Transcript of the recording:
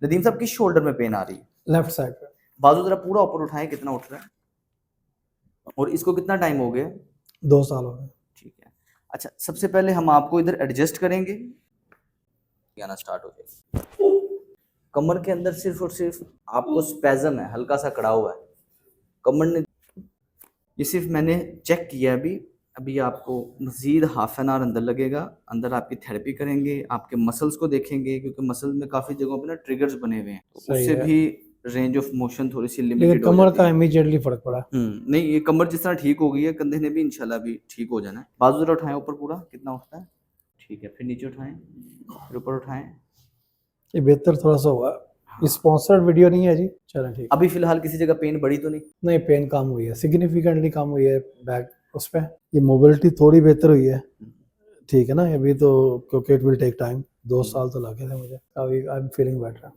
नदीम साहब किस शोल्डर में पेन आ रही है? लेफ्ट साइड पे। बाजू जरा पूरा ऊपर उठाएं, कितना उठ रहा है? और इसको कितना टाइम हो गया? 2 साल हो गए। ठीक है। अच्छा, सबसे पहले हम आपको इधर एडजस्ट करेंगे, आना स्टार्ट हो जाएगी। कमर के अंदर सिर्फ और सिर्फ आपको स्पैज़म है, हल्का सा कड़ा हुआ है कमर ने। ये सिर्फ मैंने चेक किया अभी आपको मज़ीद हाफ एन आवर अंदर लगेगा। अंदर आपकी थेरेपी करेंगे, आपके मसल्स को देखेंगे, क्योंकि मसल में काफ़ी जगहों पे ना ट्रिगर्स बने हुए हैं, तो सही उससे है। भी रेंज ऑफ मोशन थोड़ी सी लेकिन लिमिटेड हो कमर जाती का है। इमीडिएटली फर्क पड़ा। नहीं, ये कमर जिस तरह ठीक हो गई है, कंधे ने भी इंशाल्लाह भी ठीक हो जाना है। बाजू जरा उठाएं ऊपर पूरा, कितना उठता है? ठीक है, फिर नीचे उठाएं, फिर ऊपर उठाएं। ये बेहतर थोड़ा सा हुआ। हाँ। स्पॉन्सर्ड वीडियो नहीं है जी। चलो ठीक। अभी फिलहाल किसी जगह पेन बढ़ी तो नहीं? नहीं, पेन कम हुई है, सिग्निफिकेंटली कम हुई है बैक उस पे। ये मोबिलिटी थोड़ी बेहतर हुई है। ठीक है ना, अभी तो क्योंकि इट विल टेक टाइम, 2 साल तो लगे थे मुझे। अभी आई एम फीलिंग बेटर।